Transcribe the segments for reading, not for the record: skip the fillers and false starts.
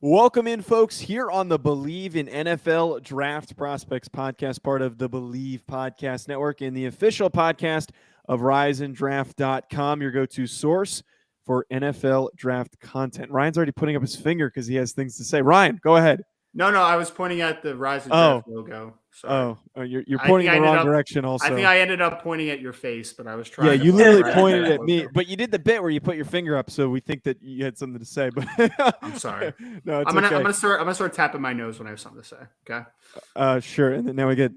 Welcome in, folks, here on the Believe in NFL Draft Prospects podcast, part of the Believe Podcast Network and the official podcast of RiseandDraft.com, your go-to source for NFL draft content. Ryan's already putting up his finger because he has things to say. Ryan, go ahead. No, I was pointing at the Rise and Oh, Draft logo. Sorry. you're I pointing think in I the ended wrong up. direction I think also. I ended up pointing at your face, but I was Yeah, trying to you find the literally Rise and pointed Draft at me, logo. but you did the bit where you put your finger up, so we think that you had something to say. But I'm sorry. No, it's I'm okay. gonna start tapping my nose when I have something to say. Okay. Sure. And then now we got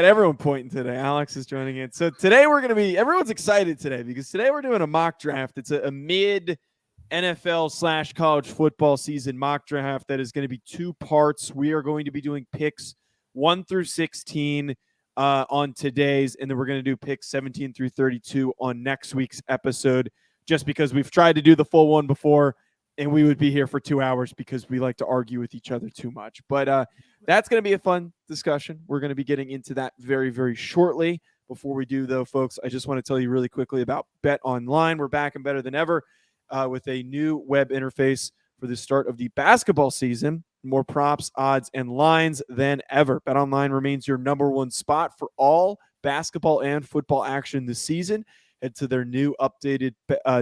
everyone pointing today. Alex is joining in. So today everyone's excited today because today we're doing a mock draft. It's a mid NFL / college football season mock draft that is going to be two parts. We are going to be doing picks 1 through 16 on today's, and then we're going to do picks 17 through 32 on next week's episode, just because we've tried to do the full one before and we would be here for 2 hours because we like to argue with each other too much. But that's going to be a fun discussion. We're going to be getting into that very, very shortly. Before we do, though, folks, I just want to tell you really quickly about Bet Online. We're back and better than ever with a new web interface for the start of the basketball season. More props, odds, and lines than ever. Bet Online remains your number one spot for all basketball and football action this season. Head to their new updated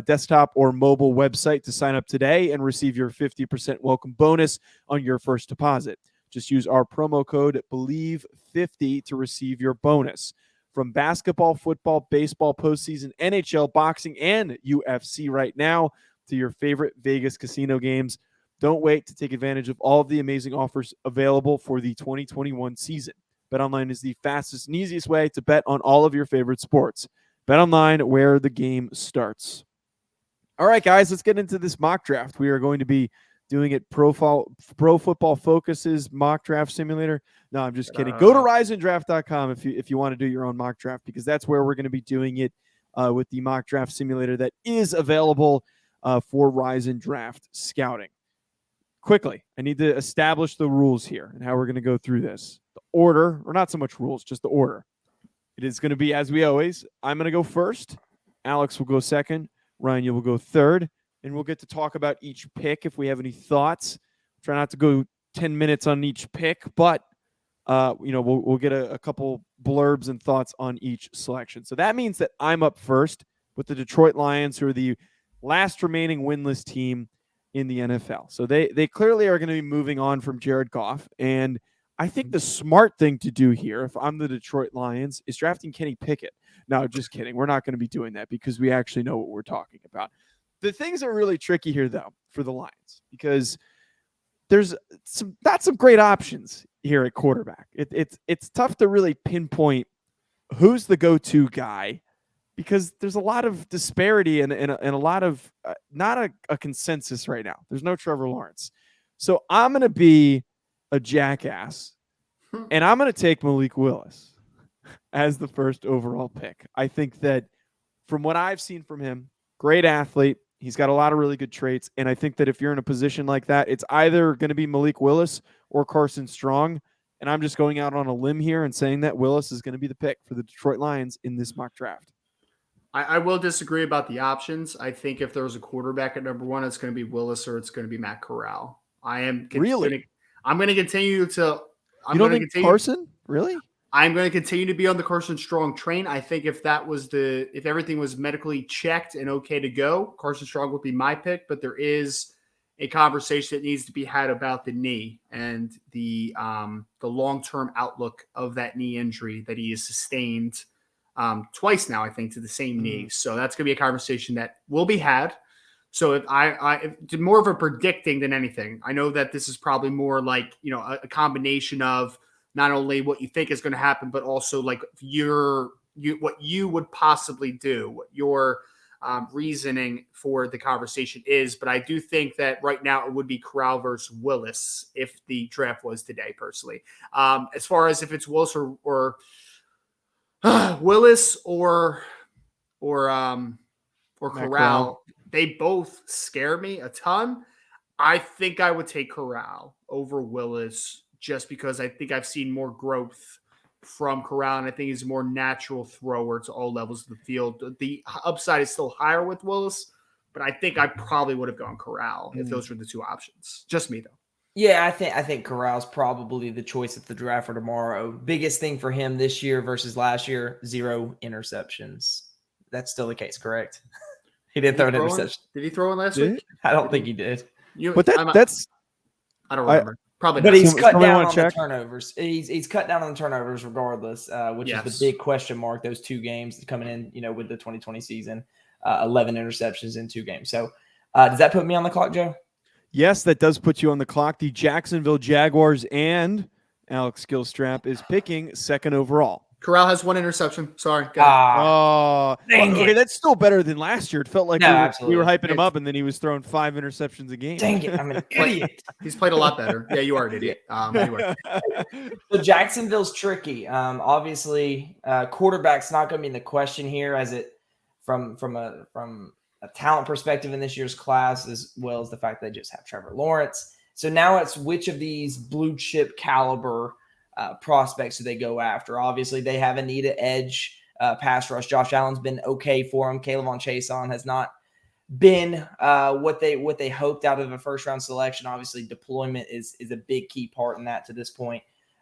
desktop or mobile website to sign up today and receive your 50% welcome bonus on your first deposit. Just use our promo code BELIEVE50 to receive your bonus. From basketball, football, baseball, postseason, NHL, boxing, and UFC right now to your favorite Vegas casino games, don't wait to take advantage of all of the amazing offers available for the 2021 season. BetOnline is the fastest and easiest way to bet on all of your favorite sports. BetOnline, where the game starts. All right, guys, let's get into this mock draft. We are going to be doing it Pro Football Focus's mock draft simulator. No, I'm just kidding. Go to riseanddraft.com if you want to do your own mock draft, because that's where we're going to be doing it with the mock draft simulator that is available for Rise and Draft Scouting. Quickly, I need to establish the rules here and how we're going to go through this. The order, or not so much rules, just the order. It is going to be as we always. I'm going to go first. Alex will go second. Ryan, you will go third. And we'll get to talk about each pick if we have any thoughts. Try not to go 10 minutes on each pick, but we'll get a couple blurbs and thoughts on each selection. So that means that I'm up first with the Detroit Lions, who are the last remaining winless team in the NFL. So they clearly are going to be moving on from Jared Goff. And I think the smart thing to do here, if I'm the Detroit Lions, is drafting Kenny Pickett. No, just kidding. We're not going to be doing that because we actually know what we're talking about. The things are really tricky here, though, for the Lions, because there's not some great options here at quarterback. It's tough to really pinpoint who's the go-to guy, because there's a lot of disparity and a lot of not a consensus right now. There's no Trevor Lawrence. So I'm going to be a jackass, and I'm going to take Malik Willis as the first overall pick. I think that from what I've seen from him, great athlete. He's got a lot of really good traits. And I think that if you're in a position like that, it's either going to be Malik Willis or Carson Strong. And I'm just going out on a limb here and saying that Willis is going to be the pick for the Detroit Lions in this mock draft. I will disagree about the options. I think if there was a quarterback at number one, it's going to be Willis or it's going to be Matt Corral. I'm going to continue to. You don't think Carson? Really? I'm going to continue to be on the Carson Strong train. I think if everything was medically checked and okay to go, Carson Strong would be my pick. But there is a conversation that needs to be had about the knee and the long-term outlook of that knee injury that he has sustained twice now, I think, to the same knee. So that's going to be a conversation that will be had. So if I more of a predicting than anything. I know that this is probably more like, a combination of not only what you think is going to happen, but also like what you would possibly do, what your reasoning for the conversation is. But I do think that right now it would be Corral versus Willis if the draft was today, personally. As far as if it's Willis or Willis or Corral, they both scare me a ton. I think I would take Corral over Willis just because I think I've seen more growth from Corral, and I think he's a more natural thrower to all levels of the field. The upside is still higher with Willis, but I think I probably would have gone Corral if those were the two options. Just me, though. Yeah, I think Corral's probably the choice at the draft for tomorrow. Biggest thing for him this year versus last year, 0 interceptions. That's still the case, correct? He didn't throw an interception. Did he throw in last Did week? I don't think he did. But that's I don't remember. Probably but not. he's cut down on check? the turnovers. He's cut down on the turnovers regardless, which is the big question mark. Those 2 games coming in, with the 2020 season, 11 interceptions in 2 games. So does that put me on the clock, Joe? Yes, that does put you on the clock. The Jacksonville Jaguars and Alex Gilstrap is picking 2nd overall. Corral has 1 interception. Sorry. Okay, that's still better than last year. It felt like we were hyping him up, and then he was throwing 5 interceptions a game. Dang it, I'm an idiot. He's played a lot better. Yeah, you are an idiot. Anyway. So Jacksonville's tricky. Obviously, quarterback's not going to be in the question here, as it from a talent perspective in this year's class, as well as the fact that they just have Trevor Lawrence. So now it's which of these blue chip caliber prospects do they go after? Obviously, they have a need at edge pass rush. Josh Allen's been okay for him. K'Lavon Chaisson has not been what they hoped out of a first round selection. Obviously, deployment is a big key part in that to this point.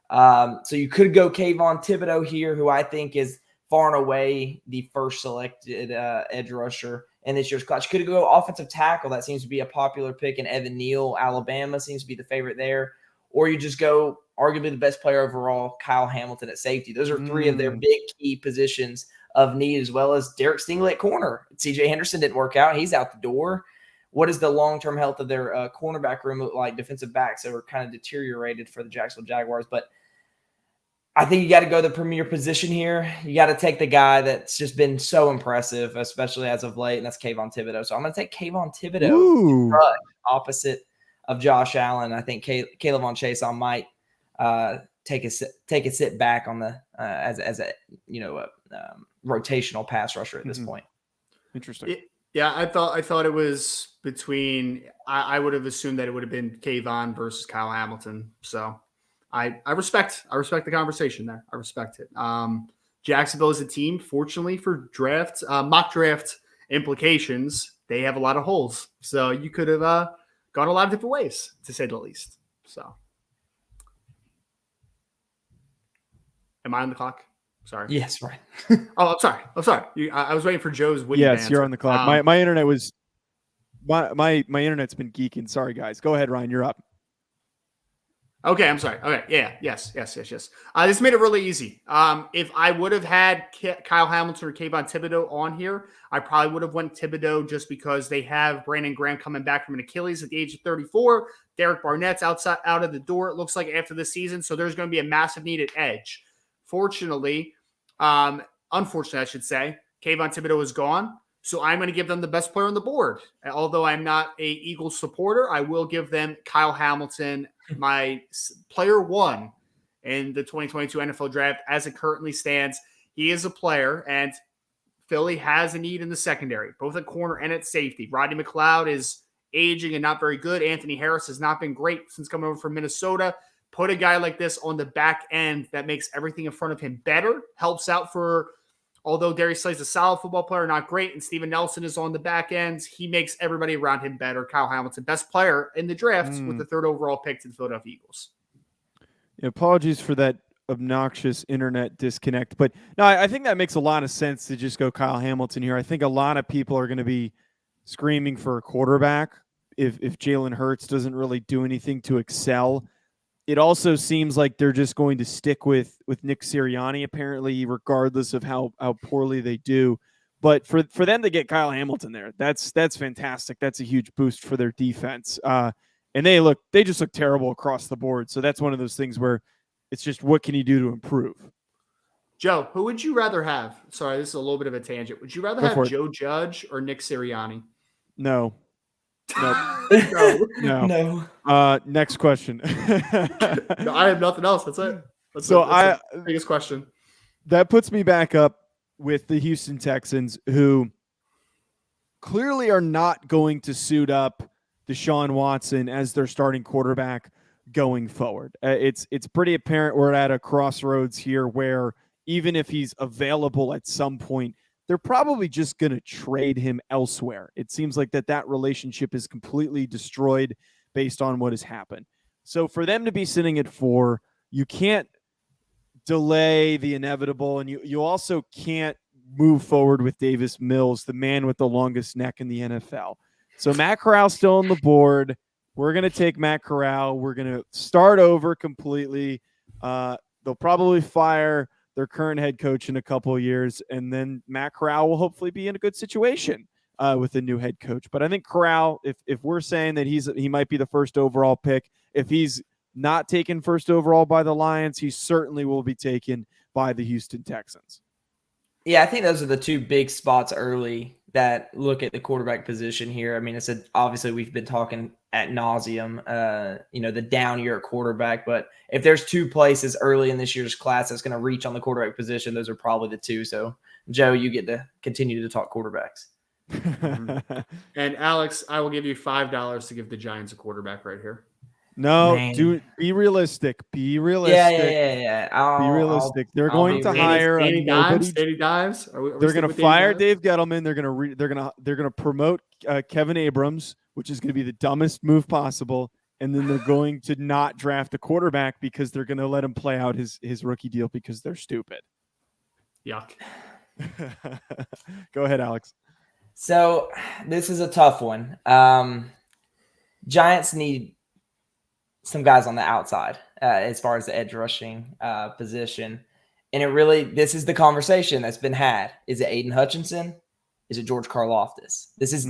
So you could go Kayvon Thibodeau here, who I think is far and away the first selected edge rusher in this year's class. You could go offensive tackle. That seems to be a popular pick. And Evan Neal, Alabama, seems to be the favorite there. Or you just go arguably the best player overall, Kyle Hamilton at safety. Those are 3 of their big key positions of need, as well as Derek Stingley at corner. CJ Henderson didn't work out. He's out the door. What does the long-term health of their cornerback room look like? Defensive backs that were kind of deteriorated for the Jacksonville Jaguars. But I think you got to go the premier position here. You got to take the guy that's just been so impressive, especially as of late, and that's Kayvon Thibodeau. So I'm going to take Kayvon Thibodeau opposite of Josh Allen. I think K'Lavon Chaisson might take a sit back on the as a rotational pass rusher at this point. Interesting. Yeah, I thought it was between. I would have assumed that it would have been Kayvon versus Kyle Hamilton. So I respect the conversation there. I respect it. Jacksonville is a team. Fortunately for mock draft implications, they have a lot of holes. So you could have gone a lot of different ways, to say the least. So, am I on the clock? Sorry. Yes, right. I'm sorry. I was waiting for Joe's witty Yes, answer. you're on the clock. My internet was my internet's been geeking. Sorry, guys. Go ahead, Ryan. You're up. Okay, I'm sorry. Okay, yeah, yes. This made it really easy. If I would have had Kyle Hamilton or Kayvon Thibodeau on here, I probably would have went Thibodeau just because they have Brandon Graham coming back from an Achilles at the age of 34. Derek Barnett's out of the door, it looks like, after this season. So there's going to be a massive need at edge. Unfortunately, I should say, Kayvon Thibodeau is gone. So I'm going to give them the best player on the board. Although I'm not a Eagles supporter, I will give them Kyle Hamilton, my player 1 in the 2022 NFL draft. As it currently stands, he is a player, and Philly has a need in the secondary, both at corner and at safety. Rodney McLeod is aging and not very good. Anthony Harris has not been great since coming over from Minnesota. Put a guy like this on the back end that makes everything in front of him better, helps out for, although Darius Slay's a solid football player, not great, and Steven Nelson is on the back end, he makes everybody around him better. Kyle Hamilton, best player in the draft with the 3rd overall pick to the Philadelphia Eagles. Apologies for that obnoxious internet disconnect, but no, I think that makes a lot of sense to just go Kyle Hamilton here. I think a lot of people are going to be screaming for a quarterback if Jalen Hurts doesn't really do anything to excel. It also seems like they're just going to stick with Nick Sirianni, apparently, regardless of how poorly they do. But for them to get Kyle Hamilton there, that's fantastic. That's a huge boost for their defense. And they just look terrible across the board. So that's one of those things where it's just, what can you do to improve? Joe, who would you rather have? Sorry, this is a little bit of a tangent. Would you rather have Joe Judge or Nick Sirianni? No. Nope. No. Next question. No, I have nothing else. That's it. That's the biggest question. That puts me back up with the Houston Texans, who clearly are not going to suit up Deshaun Watson as their starting quarterback going forward. It's pretty apparent we're at a crossroads here where even if he's available at some point, they're probably just going to trade him elsewhere. It seems like that relationship is completely destroyed based on what has happened. So for them to be sitting at 4, you can't delay the inevitable, and you also can't move forward with Davis Mills, the man with the longest neck in the NFL. So Matt Corral's still on the board. We're going to take Matt Corral. We're going to start over completely. They'll probably fire their current head coach in a couple of years, and then Matt Corral will hopefully be in a good situation with a new head coach. But I think Corral, if we're saying that he might be the first overall pick, if he's not taken first overall by the Lions, he certainly will be taken by the Houston Texans. Yeah, I think those are the two big spots early that look at the quarterback position here. I mean, obviously we've been talking ad nauseum, the down year at quarterback, but if there's two places early in this year's class that's going to reach on the quarterback position, those are probably the two. So, Joe, you get to continue to talk quarterbacks. And Alex, I will give you $5 to give the Giants a quarterback right here. No, Man. Be realistic. Be realistic. Yeah. Be realistic. They're going to hire Danny Dimes. They're going to fire Dave Gettleman. They're going to promote Kevin Abrams, which is going to be the dumbest move possible. And then they're going to not draft a quarterback because they're going to let him play out his rookie deal because they're stupid. Yuck. Go ahead, Alex. So this is a tough one. Giants need some guys on the outside as far as the edge rushing position. And this is the conversation that's been had. Is it Aiden Hutchinson? Is it George Karlaftis? This is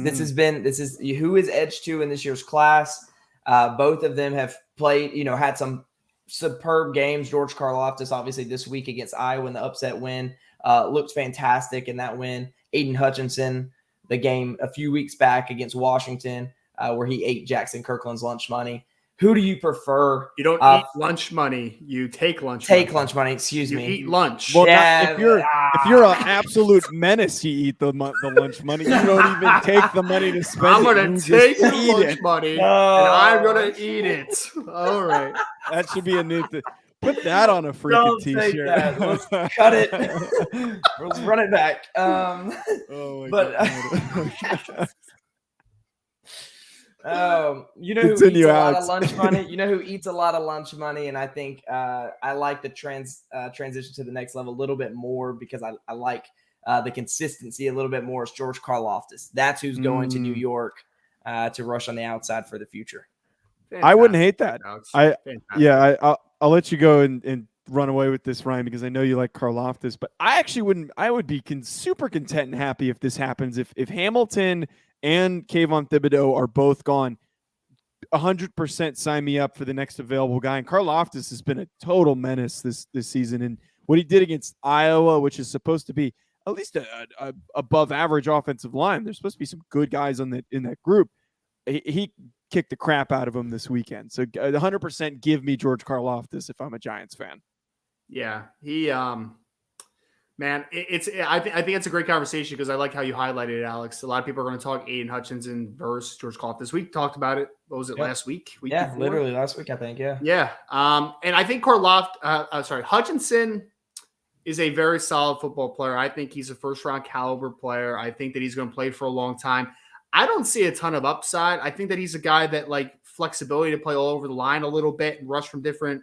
who is edge 2 in this year's class. Both of them have played, had some superb games. George Karlaftis, obviously this week against Iowa in the upset win, looked fantastic in that win. Aiden Hutchinson, the game a few weeks back against Washington, where he ate Jackson Kirkland's lunch money. Who do you prefer? You don't eat lunch money. You take lunch money. Take lunch money. Excuse me. You eat lunch. Well, if you're an absolute menace, you eat the lunch money. You don't even take the money to spend. I'm going to take the lunch money, and I'm going to eat it. All right. That should be a new thing. Put that on a freaking T-shirt. Let's cut it. Let's run it back. God. Who eats a lot of lunch money? You know who eats a lot of lunch money, and I think I like the transition to the next level a little bit more because I like the consistency a little bit more. It's George Karlaftis. That's who's going to New York to rush on the outside for the future. Fantastic. I wouldn't hate that. I'll let you go and run away with this, Ryan, because I know you like Karlaftis, but I actually wouldn't. I would be super content and happy if this happens. If Hamilton and Kayvon Thibodeau are both gone, 100% sign me up for the next available guy. And Karlaftis has been a total menace this season. And what he did against Iowa, which is supposed to be at least a above average offensive line. There's supposed to be some good guys in that group. He kicked the crap out of him this weekend. So 100% give me George Karlaftis if I'm a Giants fan. Yeah, he man, I think it's a great conversation because I like how you highlighted it, Alex. A lot of people are going to talk Aiden Hutchinson versus George Karlaftis. We talked about it. What was it, last week? Yeah, literally last week, I think. Yeah. Yeah. And I think Hutchinson is a very solid football player. I think he's a first-round caliber player. I think that he's going to play for a long time. I don't see a ton of upside. I think that he's a guy that flexibility to play all over the line a little bit and rush from different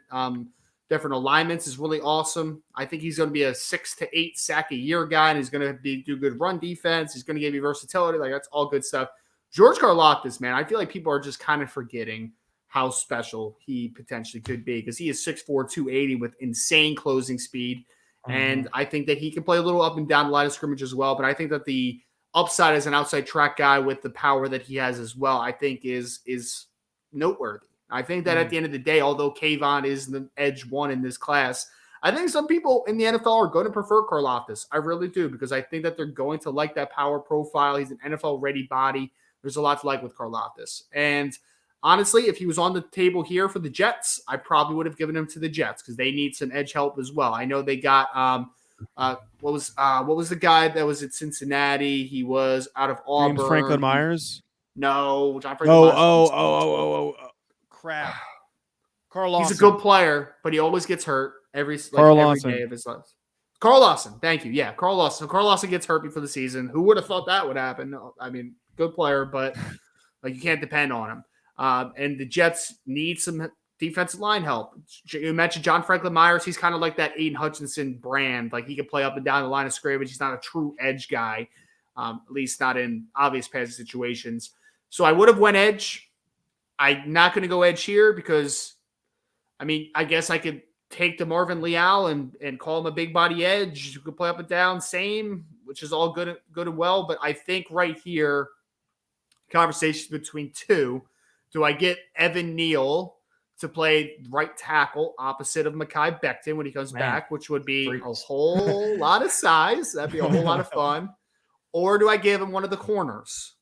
alignments is really awesome. I think he's going to be a 6 to 8 sack a year guy, and he's going to do good run defense. He's going to give you versatility. That's all good stuff. George Karlaftis, man, I feel like people are just kind of forgetting how special he potentially could be because he is 6'4", 280 with insane closing speed. Mm-hmm. And I think that he can play a little up and down the line of scrimmage as well. But I think that the upside as an outside track guy with the power that he has as well, I think is noteworthy. I think that at the end of the day, although Kayvon is the edge 1 in this class, I think some people in the NFL are going to prefer Karlaftis. I really do, because I think that they're going to like that power profile. He's an NFL-ready body. There's a lot to like with Karlaftis. And honestly, if he was on the table here for the Jets, I probably would have given him to the Jets because they need some edge help as well. I know they got what was the guy that was at Cincinnati? He was out of Auburn. James Franklin Myers? No, John Franklin Myers. Crap. Carl Lawson. He's a good player, but he always gets hurt every day of his life. Carl Lawson. Thank you. Yeah, Carl Lawson. So Carl Lawson gets hurt before the season. Who would have thought that would happen? No, I mean, good player, but you can't depend on him. And the Jets need some defensive line help. You mentioned John Franklin Myers. He's kind of like that Aiden Hutchinson brand. Like, he can play up and down the line of scrimmage. He's not a true edge guy, at least not in obvious passing situations. So I would have went edge. I'm not going to go edge here because, I mean, I guess I could take DeMarvin Leal and call him a big body edge. You could play up and down, same, which is all good and well. But I think right here, conversations between two. Do I get Evan Neal to play right tackle opposite of Mekhi Becton when he comes back, which would be a whole lot of size? That'd be a whole lot of fun. Or do I give him one of the corners?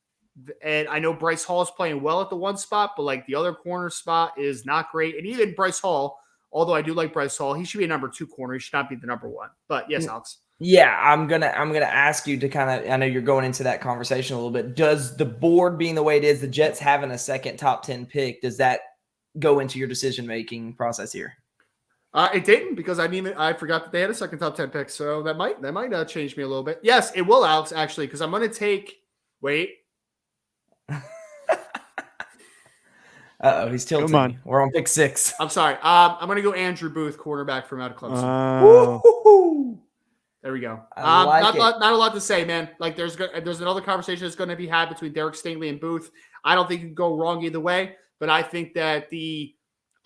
And I know Bryce Hall is playing well at the one spot, but like the other corner spot is not great. And even Bryce Hall, although I do like Bryce Hall, he should be a number 2 corner. He should not be the number 1. But yes, Alex. Yeah, I'm gonna ask you to kind of, I know you're going into that conversation a little bit. Does the board being the way it is, the Jets having a second top 10 pick, does that go into your decision-making process here? It didn't, because I forgot that they had a second top 10 pick. So that might change me a little bit. Yes, it will, Alex, actually, because I'm going to take, wait. Uh-oh, he's tilting. Come on. We're on pick 6. I'm sorry. I'm going to go Andrew Booth, cornerback from out of Clemson. There we go. Not a lot to say, man. Like, there's another conversation that's going to be had between Derek Stingley and Booth. I don't think you can go wrong either way, but I think that the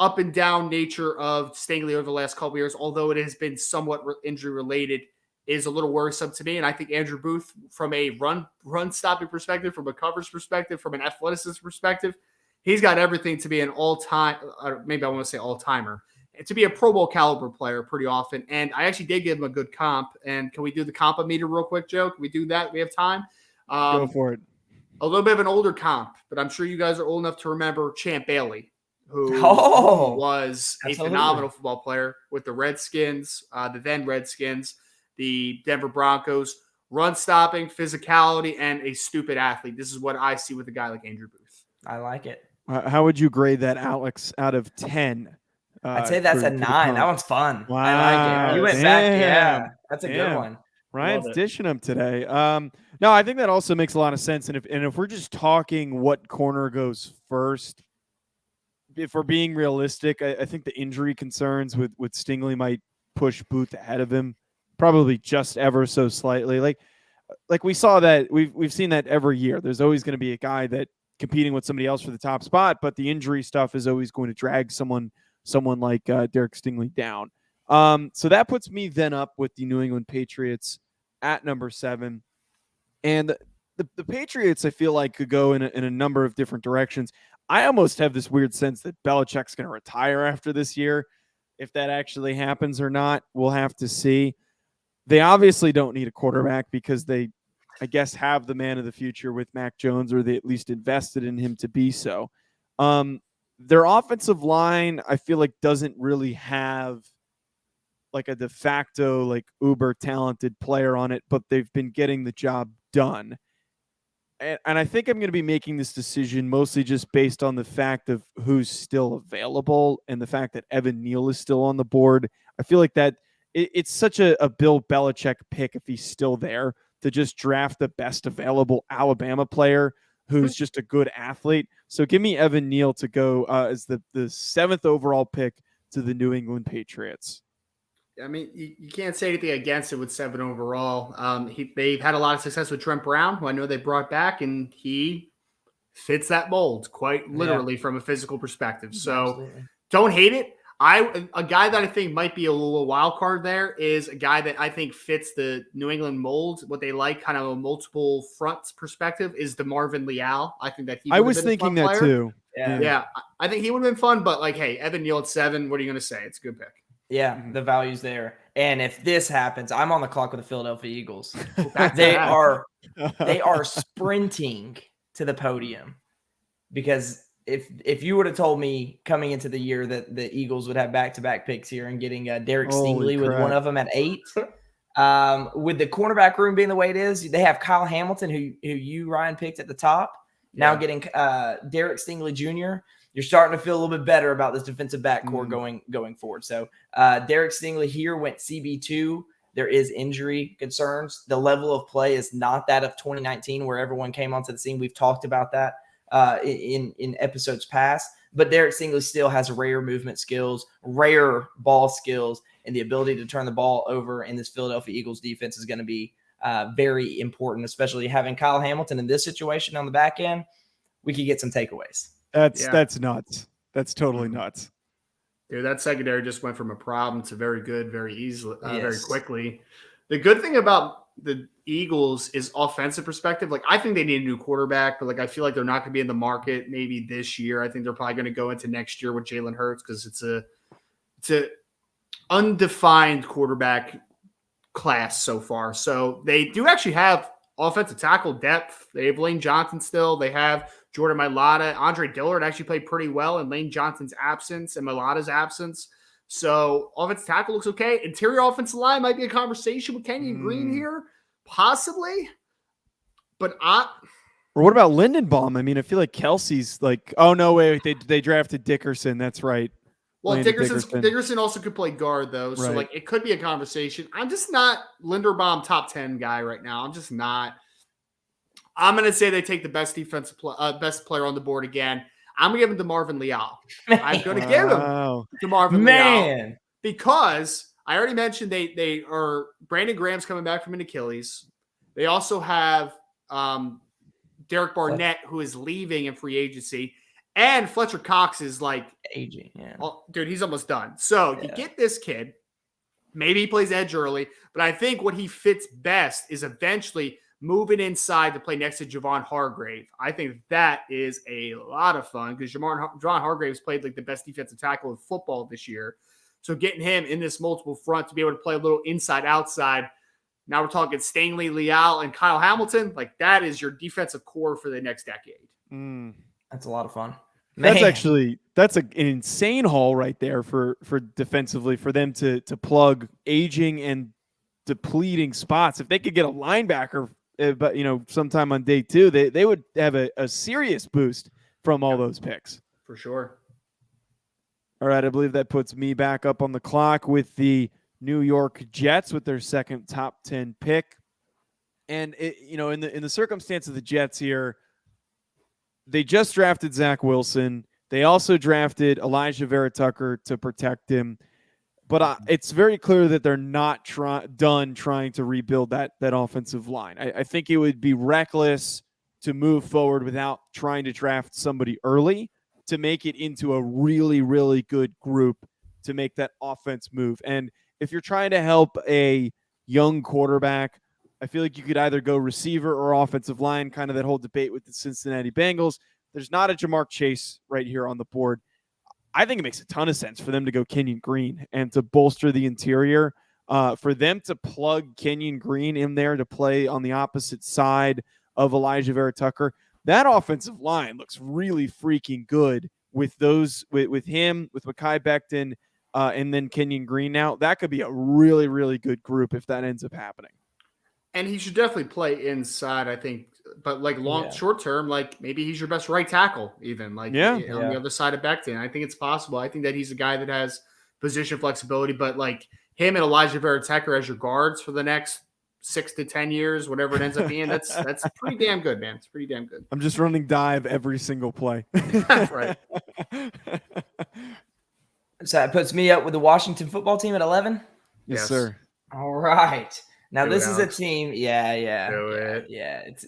up and down nature of Stingley over the last couple of years, although it has been somewhat injury related, is a little worrisome to me. And I think Andrew Booth, from a run stopping perspective, from a coverage perspective, from an athleticism perspective, he's got everything to be an all-time, maybe I want to say all-timer, to be a Pro Bowl caliber player pretty often. And I actually did give him a good comp. And can we do the comp-o-meter real quick, Joe? Can we do that? We have time. Go for it. A little bit of an older comp, but I'm sure you guys are old enough to remember Champ Bailey, who was a phenomenal football player with the Redskins, the then Redskins, the Denver Broncos, run stopping, physicality, and a stupid athlete. This is what I see with a guy like Andrew Booth. I like it. How would you grade that, Alex, out of 10? I'd say that's a 9. That one's fun. Wow. I like it. You went back. Yeah, that's a good one. Ryan's dishing them today. No, I think that also makes a lot of sense. And if we're just talking what corner goes first, if we're being realistic, I think the injury concerns with Stingley might push Booth ahead of him, probably just ever so slightly. Like we saw that we've seen that every year. There's always going to be a guy that competing with somebody else for the top spot, but the injury stuff is always going to drag someone like Derek Stingley down. So that puts me then up with the New England Patriots at number 7. And the Patriots, I feel like, could go in a number of different directions. I almost have this weird sense that Belichick's going to retire after this year. If that actually happens or not, we'll have to see. They obviously don't need a quarterback because they, I guess, have the man of the future with Mac Jones, or they at least invested in him to be so. Their offensive line, I feel like, doesn't really have like a de facto, like, uber talented player on it, but they've been getting the job done. And I think I'm going to be making this decision mostly just based on the fact of who's still available and the fact that Evan Neal is still on the board. I feel like that it's such a Bill Belichick pick, if he's still there, to just draft the best available Alabama player who's just a good athlete. So give me Evan Neal to go as the 7th overall pick to the New England Patriots. I mean, you can't say anything against it with 7 overall. They've had a lot of success with Trent Brown, who I know they brought back, and he fits that mold quite literally from a physical perspective. So don't hate it. A guy that I think might be a little wild card there is a guy that I think fits the New England mold. What they like, kind of a multiple fronts perspective, is DeMarvin Leal. I think that I was thinking that player. Too. Yeah, I think he would have been fun. But like, hey, Evan Neal at 7. What are you going to say? It's a good pick. Yeah, the value's there. And if this happens, I'm on the clock with the Philadelphia Eagles. They are sprinting to the podium, because if you would have told me coming into the year that the Eagles would have back-to-back picks here and getting Derek Stingley with one of them at 8, with the cornerback room being the way it is, they have Kyle Hamilton, who you, Ryan, picked at the top, now getting Derek Stingley Jr., you're starting to feel a little bit better about this defensive backcourt going forward. So Derek Stingley here went CB2. There is injury concerns. The level of play is not that of 2019, where everyone came onto the scene. We've talked about that in episodes past. but Derek Stingley still has rare movement skills, rare ball skills, and the ability to turn the ball over in this Philadelphia Eagles defense is going to be very important, especially having Kyle Hamilton in this situation on the back end. We could get some takeaways. That's nuts. That's totally nuts. Dude, that secondary just went from a problem to very good, very easily, very Yes. quickly. The good thing about the Eagles is offensive perspective. Like, I think they need a new quarterback, but like, I feel like they're not going to be in the market maybe this year. I think they're probably going to go into next year with Jalen Hurts because it's a undefined quarterback class so far. So they do actually have offensive tackle depth. They have Lane Johnson still. They have Jordan Mailata. Andre Dillard actually played pretty well in Lane Johnson's absence and Mailata's absence. So offensive tackle looks okay. Interior offensive line might be a conversation with Kenyon Green here, possibly. But or what about Lindenbaum? I mean, I feel like Kelsey's like, oh no, wait, they drafted Dickerson. That's right. Well, Dickerson also could play guard though, so like it could be a conversation. I'm just not Linderbaum top 10 guy right now. I'm just not. I'm going to say they take the best best player on the board again. I'm going to give him to Marvin Leal. I'm going to give him to Marvin Leal because I already mentioned they are Brandon Graham's coming back from an Achilles. They also have Derek Barnett who is leaving in free agency, and Fletcher Cox is like aging. Yeah, dude, he's almost done. So you get this kid. Maybe he plays edge early, but I think what he fits best is eventually moving inside to play next to Javon Hargrave. I think that is a lot of fun because Javon Hargrave's played like the best defensive tackle in football this year. So getting him in this multiple front to be able to play a little inside-outside. Now we're talking Stingley, Leal, and Kyle Hamilton. Like that is your defensive core for the next decade. That's a lot of fun. That's an insane haul right there for defensively for them to plug aging and depleting spots. If they could get a linebacker, but sometime on day 2, they would have a serious boost from all those picks. For sure. All right, I believe that puts me back up on the clock with the New York Jets with their second top 10 pick. And in the circumstance of the Jets here, they just drafted Zach Wilson. They also drafted Elijah Vera Tucker to protect him. But it's very clear that they're not done trying to rebuild that offensive line. I think it would be reckless to move forward without trying to draft somebody early to make it into a really, really good group to make that offense move. And if you're trying to help a young quarterback, I feel like you could either go receiver or offensive line, kind of that whole debate with the Cincinnati Bengals. There's not a Jamar Chase right here on the board. I think it makes a ton of sense for them to go Kenyon Green and to bolster the interior. For them to plug Kenyon Green in there to play on the opposite side of Elijah Vera Tucker, that offensive line looks really freaking good with him, with Mekhi Becton, and then Kenyon Green. Now that could be a really, really good group if that ends up happening. And he should definitely play inside, I think. But like short term, like maybe he's your best right tackle, even on the other side of Becton. I think it's possible. I think that he's a guy that has position flexibility, but like him and Elijah Vera Tucker as your guards for the next 6 to 10 years, whatever it ends up being, that's pretty damn good, man. It's pretty damn good. I'm just running dive every single play. Right. So that puts me up with the Washington football team at 11. Yes, sir. All right. Now this is a team. Yeah.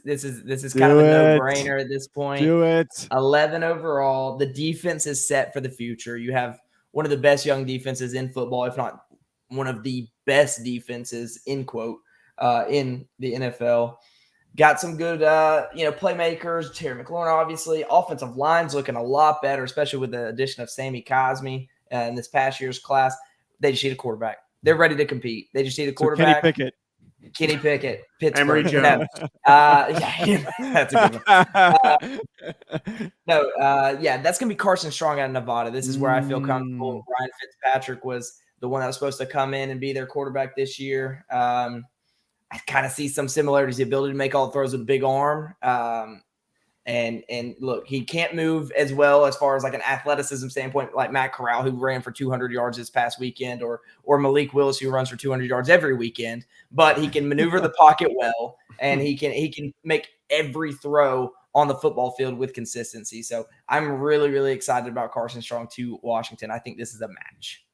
This is kind of a no-brainer at this point. Do it. 11 overall. The defense is set for the future. You have one of the best young defenses in football, if not one of the best defenses in the NFL. Got some good playmakers. Terry McLaurin, obviously. Offensive line's looking a lot better, especially with the addition of Sammy Cosmi in this past year's class. They just need a quarterback. They're ready to compete. They just need a quarterback. Kenny Pickett, Pittsburgh. Emory Jones. That's a good one. That's going to be Carson Strong out of Nevada. This is where I feel comfortable. Ryan Fitzpatrick was the one that was supposed to come in and be their quarterback this year. I kind of see some similarities, the ability to make all the throws with a big arm. And look, he can't move as well as far as like an athleticism standpoint, like Matt Corral, who ran for 200 yards this past weekend, or Malik Willis, who runs for 200 yards every weekend. But he can maneuver the pocket well, and he can make every throw on the football field with consistency. So I'm really, really excited about Carson Strong to Washington. I think this is a match.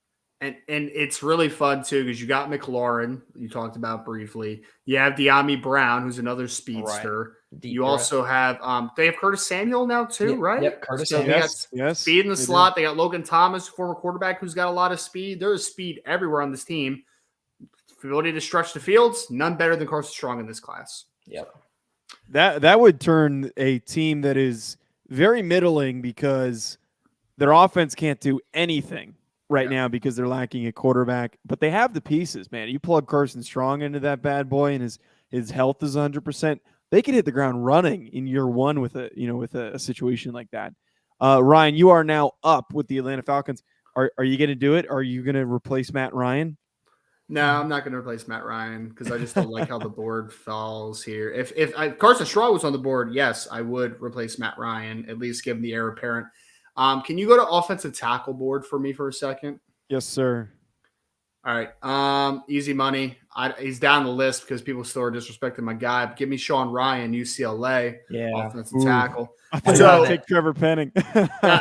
And it's really fun, too, because you got McLaurin, you talked about briefly. You have De'Ami Brown, who's another speedster. Right. You also have they have Curtis Samuel now, too, right? Yep, Curtis so Samuel. They got speed in the slot. They got Logan Thomas, former quarterback, who's got a lot of speed. There is speed everywhere on this team. Ability to stretch the fields, none better than Carson Strong in this class. Yep. That would turn a team that is very middling because their offense can't do anything right now because they're lacking a quarterback, but they have the pieces, man. You plug Carson Strong into that bad boy and his health is 100%. They could hit the ground running in year one with a situation like that. Ryan, you are now up with the Atlanta Falcons. Are you going to do it? Are you going to replace Matt Ryan? No, I'm not going to replace Matt Ryan because I just don't like how the board falls here. If Carson Strong was on the board, yes, I would replace Matt Ryan, at least give him the heir apparent. Can you go to offensive tackle board for me for a second? Yes, sir. All right. Easy money. He's down the list because people still are disrespecting my guy. Give me Sean Ryan, UCLA, offensive tackle. I thought you were gonna take Trevor Penning. I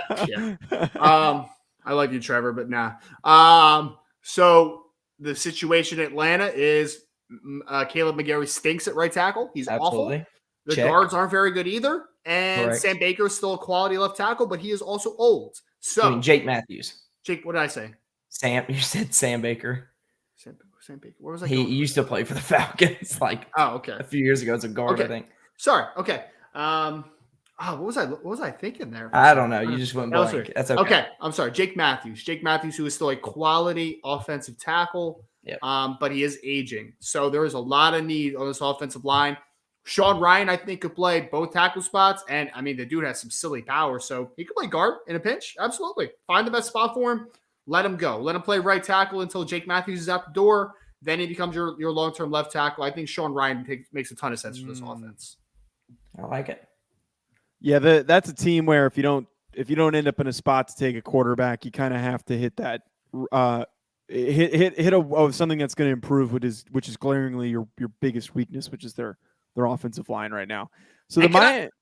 like you, Trevor, but nah. So the situation in Atlanta is Caleb McGarry stinks at right tackle. He's Absolutely. awful. The guards aren't very good either. And Correct. Sam Baker is still a quality left tackle, but he is also old. So Jake Matthews. Jake, what did I say? You said Sam Baker. Sam Baker. Where was I? He used to play for the Falcons a few years ago as a guard, I think. Sorry. Okay. What was I thinking there? I don't know. You just went blank. That's okay. Okay. I'm sorry. Jake Matthews, who is still a quality offensive tackle. Yep. But he is aging. So there is a lot of need on this offensive line. Sean Ryan, I think, could play both tackle spots. And, I mean, the dude has some silly power. So he could play guard in a pinch. Absolutely. Find the best spot for him. Let him go. Let him play right tackle until Jake Matthews is out the door. Then he becomes your long-term left tackle. I think Sean Ryan makes a ton of sense for this offense. I like it. Yeah, that's a team where if you don't end up in a spot to take a quarterback, you kind of have to hit that something that's going to improve, which is glaringly your biggest weakness, which is their offensive line right now. So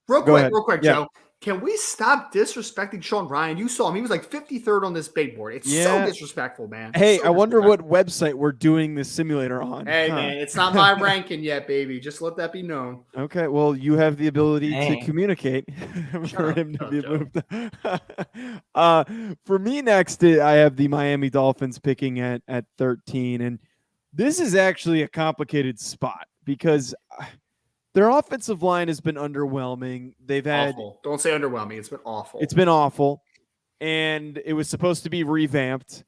real quick, Joe. Can we stop disrespecting Sean Ryan? You saw him; he was like 53rd on this big board. It's so disrespectful, man. Hey, I wonder what website we're doing this simulator on. Hey, man, it's not my ranking yet, baby. Just let that be known. Okay, well, you have the ability to communicate for him to be moved. For me, next, I have the Miami Dolphins picking at 13, and this is actually a complicated spot because their offensive line has been underwhelming. They've had awful. Don't say underwhelming. It's been awful. It's been awful, and it was supposed to be revamped.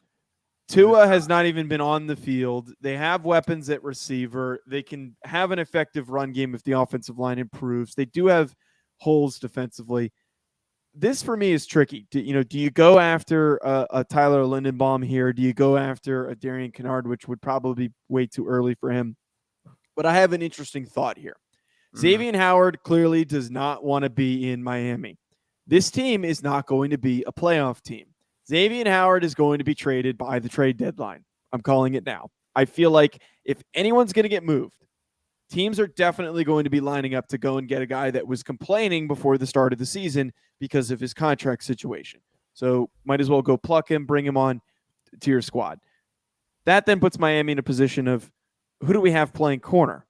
Tua has not even been on the field. They have weapons at receiver. They can have an effective run game if the offensive line improves. They do have holes defensively. This for me is tricky. Do you go after a Tyler Lindenbaum here? Do you go after a Darian Kennard, which would probably be way too early for him? But I have an interesting thought here. Xavier Howard clearly does not want to be in Miami. This team is not going to be a playoff team. Xavier Howard is going to be traded by the trade deadline. I'm calling it now. I feel like if anyone's going to get moved, teams are definitely going to be lining up to go and get a guy that was complaining before the start of the season because of his contract situation. So might as well go pluck him, bring him on to your squad. That then puts Miami in a position of who do we have playing corner?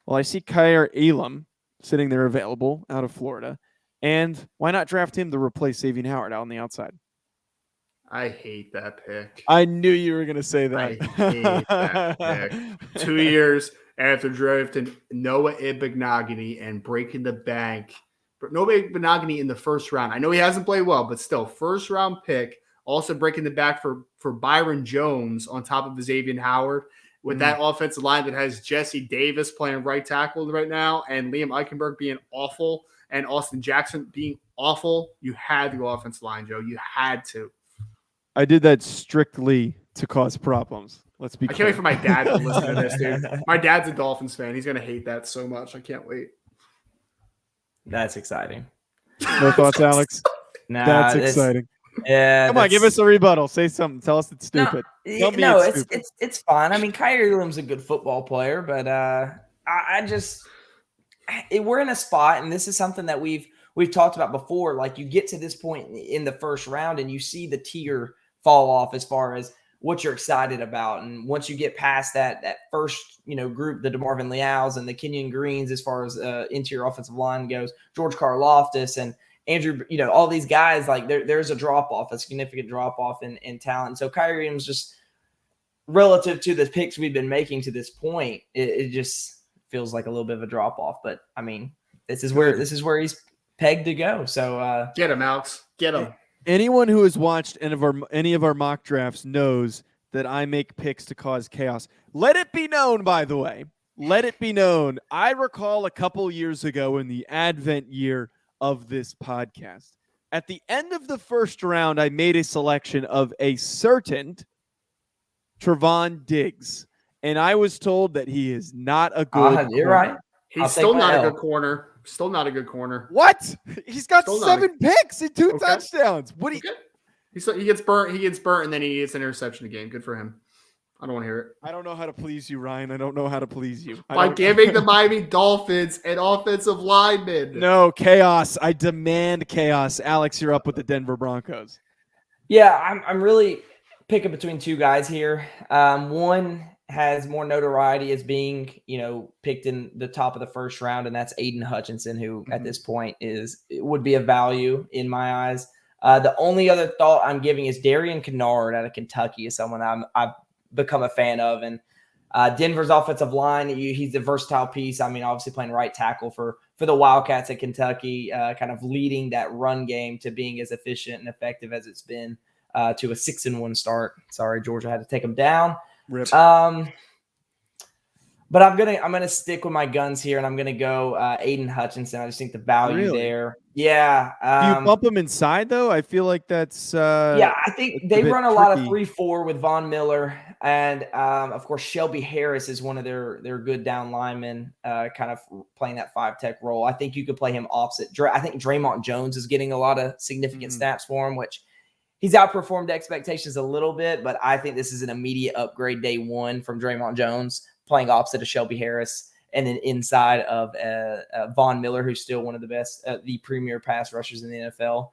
Well, I see Kyer Elam sitting there available out of Florida. And why not draft him to replace Xavier Howard out on the outside? I hate that pick. I knew you were going to say that. I hate that pick. 2 years after drafting Noah Ibaghnogany and breaking the bank. Noah Ibaghnogany in the first round. I know he hasn't played well, but still, first round pick. Also breaking the back for Byron Jones on top of Xavier Howard. With that offensive line that has Jesse Davis playing right tackle right now and Liam Eichenberg being awful and Austin Jackson being awful, you had the offensive line, Joe. You had to. I did that strictly to cause problems. Let's be clear. I can't wait for my dad to listen to this, dude. My dad's a Dolphins fan. He's going to hate that so much. I can't wait. That's exciting. No thoughts, Alex? Nah, that's exciting. Yeah, come on, give us a rebuttal. Say something. Tell us it's stupid. It's fine. I mean, Kyer Elam's a good football player, but we're in a spot, and this is something that we've we've talked about before, like you get to this point in the first round and you see the tier fall off as far as what you're excited about. And once you get past that first, group, the DeMarvin Leals and the Kenyon Greens, as far as interior offensive line goes, George Karlaftis and Andrew, all these guys, like there's a drop-off, a significant drop-off in talent. So Kyrie Williams, just relative to the picks we've been making to this point, it just feels like a little bit of a drop-off. But, I mean, this is where he's pegged to go. So get him, Alex. Get him. Anyone who has watched any of our mock drafts knows that I make picks to cause chaos. Let it be known, by the way. Let it be known. I recall a couple years ago in the Advent year of this podcast, at the end of the first round, I made a selection of a certain Trevon Diggs, and I was told that he is not a good you're right. He's still not a good corner. Still not a good corner. What? He's got 7 picks and 2 touchdowns. What do you? He gets burnt. He gets burnt, and then he gets an interception a game. Good for him. I don't want to hear it. I don't know how to please you, Ryan. I don't know how to please you. By giving the Miami Dolphins an offensive lineman. No, chaos. I demand chaos. Alex, you're up with the Denver Broncos. Yeah, I'm really picking between two guys here. One has more notoriety as being, picked in the top of the first round, and that's Aiden Hutchinson, who at this point would be a value in my eyes. The only other thought I'm giving is Darian Kennard out of Kentucky is someone I've become a fan of. And Denver's offensive line, he's a versatile piece. I mean, obviously playing right tackle for the Wildcats at Kentucky, kind of leading that run game to being as efficient and effective as it's been to a 6-1 start. Sorry, Georgia had to take them down. Rip. But I'm gonna stick with my guns here, and I'm gonna go Aiden Hutchinson. I just think the value there. Yeah. Do you bump him inside though? I feel like that's. I think they run a lot of 3-4 with Von Miller, and of course Shelby Harris is one of their good down linemen, kind of playing that 5-tech role. I think you could play him opposite. I think Draymond Jones is getting a lot of significant snaps for him, which he's outperformed expectations a little bit, but I think this is an immediate upgrade day one from Draymond Jones, playing opposite of Shelby Harris, and then inside of Von Miller, who's still one of the best, the premier pass rushers in the NFL.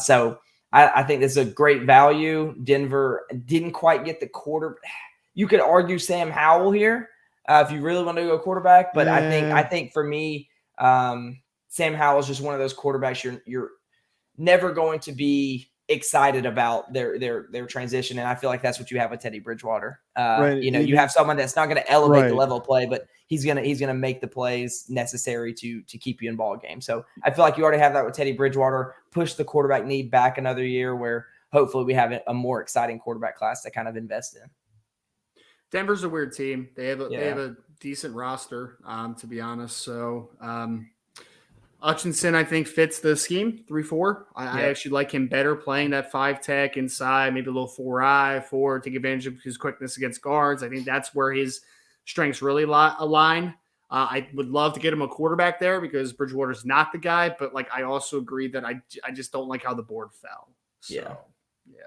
So I think this is a great value. Denver didn't quite get the quarter. You could argue Sam Howell here if you really want to go quarterback, but I think for me, Sam Howell is just one of those quarterbacks you're never going to be excited about their transition, and I feel like that's what you have with Teddy Bridgewater. Right. You have someone that's not going to elevate the level of play, but he's gonna make the plays necessary to keep you in ball game. So I feel like you already have that with Teddy Bridgewater. Push the quarterback need back another year, where hopefully we have a more exciting quarterback class to kind of invest in. Denver's a weird team. They have a decent roster, to be honest. So Hutchinson, I think, fits the scheme, 3-4. I actually like him better playing that 5-tech inside, maybe a little 4-eye, take advantage of his quickness against guards. I think that's where his strengths really align. I would love to get him a quarterback there because Bridgewater's not the guy, but I also agree that I just don't like how the board fell. So, yeah.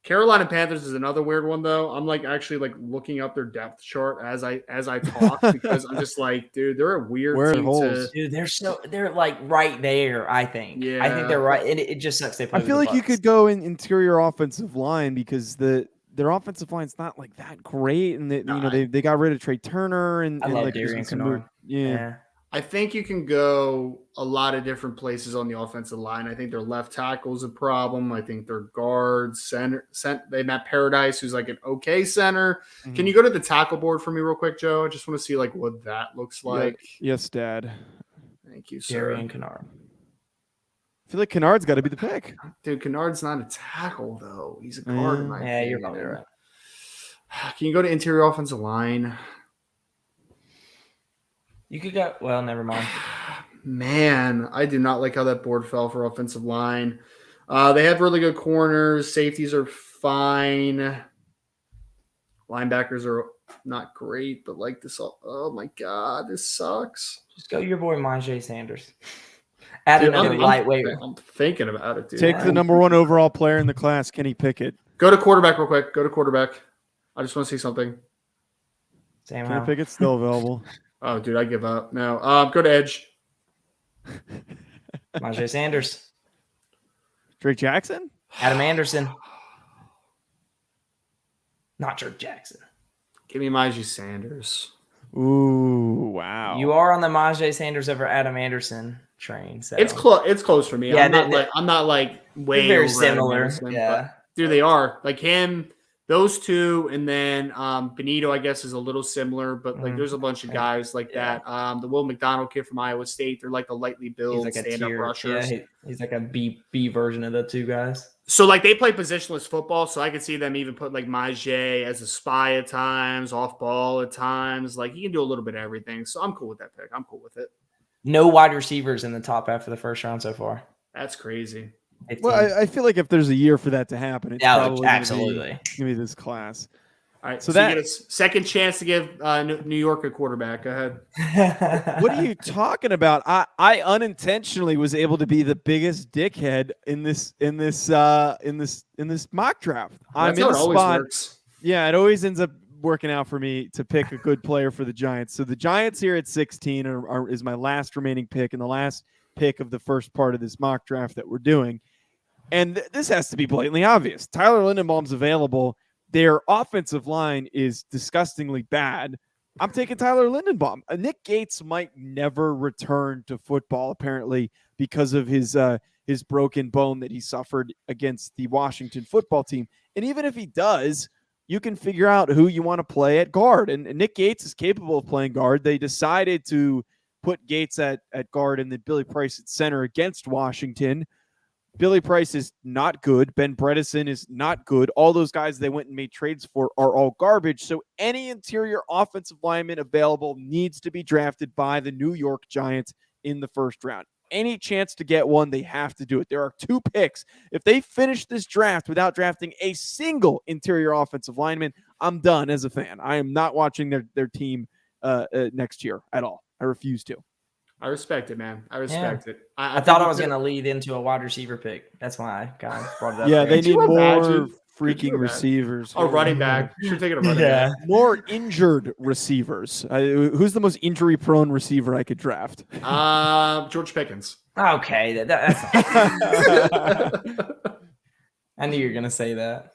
Carolina Panthers is another weird one, though. I'm actually looking up their depth chart as I talk because I'm just dude, they're a weird team. Dude, they're right there. I think. Yeah, I think they're right, and it just sucks. They play. I feel like you could go in interior offensive line because their offensive line's not that great, and they got rid of Trey Turner and I love like Darian Kennard. Yeah. I think you can go a lot of different places on the offensive line. I think their left tackle is a problem. I think their guards, center, they Matt Paradise, who's an okay center. Mm-hmm. Can you go to the tackle board for me real quick, Joe? I just want to see what that looks like. Yes, Dad. Thank you, sir. Darian Kennard. I feel like Kennard's got to be the pick. Dude, Kennard's not a tackle, though. He's a guard. You're probably right. Can you go to interior offensive line? You could go. Well, never mind. Man, I do not like how that board fell for offensive line. They have really good corners. Safeties are fine. Linebackers are not great, but this. Oh my God, this sucks. Just go your boy Myjai Sanders. Add another lightweight. I'm thinking about it, dude. Take the number 1 overall player in the class, Kenny Pickett. Go to quarterback real quick. Go to quarterback. I just want to see something. Kenny Pickett's still available. Oh, dude, I give up. No. Go to edge. Najee Sanders. Drake Jackson? Adam Anderson. Not Drake Jackson. Give me Najee Sanders. Ooh, wow. You are on the Najee Sanders over Adam Anderson train. So It's close. It's close for me. Yeah, I'm not like way very over similar. Adam Anderson, Yeah. but, dude, they are like him. Those two, and then Benito, I guess, is a little similar, but like there's a bunch of guys like that. The Will McDonald kid from Iowa State, they're like the lightly built he's like stand-up rushers. Yeah, he's like a B version of the two guys. So like they play positionless football, so I could see them even put like Majay as a spy at times, off ball at times. Like he can do a little bit of everything. So I'm cool with that pick. I'm cool with it. No wide receivers in the top half of the first round so far. That's crazy. 15. Well, I feel like if there's a year for that to happen, it's probably absolutely going to be this class. All right, So so that- you get a second chance to give New York a quarterback. Go ahead. What are you talking about? I unintentionally was able to be the biggest dickhead in this mock draft. I'm That's in how a it always spot. works. Yeah, it always ends up working out for me to pick a good player for the Giants. So the Giants here at 16 is my last remaining pick and the last pick of the first part of this mock draft that we're doing. And this has to be blatantly obvious. Tyler Lindenbaum's available. Their offensive line is disgustingly bad. I'm taking Tyler Lindenbaum. Nick Gates might never return to football, apparently, because of his broken bone that he suffered against the Washington football team. And even if he does, you can figure out who you want to play at guard. And Nick Gates is capable of playing guard. They decided to put Gates at guard and then Billy Price at center against Washington. Billy Price is not good. Ben Bredesen is not good. All those guys they went and made trades for are all garbage. So any interior offensive lineman available needs to be drafted by the New York Giants in the first round. Any chance to get one, they have to do it. There are 2 picks. If they finish this draft without drafting a single interior offensive lineman, I'm done as a fan. I am not watching their team next year at all. I refuse to. I respect it, man. I respect it. I thought I was going to lead into a wide receiver pick. That's why I kind of brought it up. Yeah, there. they need you more imagine? freaking receivers. A running back. Should take it a running back. More injured receivers. Who's the most injury-prone receiver I could draft? George Pickens. Okay, that's I knew you were going to say that.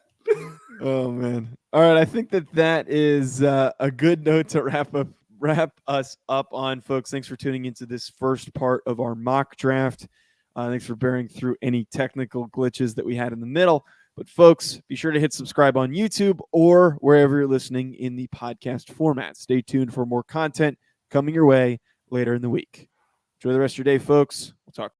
Oh, man. All right, I think that is a good note to wrap us up on, folks. Thanks for tuning into this first part of our mock draft. Thanks for bearing through any technical glitches that we had in the middle. But, folks, be sure to hit subscribe on YouTube or wherever you're listening in the podcast format. Stay tuned for more content coming your way later in the week. Enjoy the rest of your day, folks. We'll talk.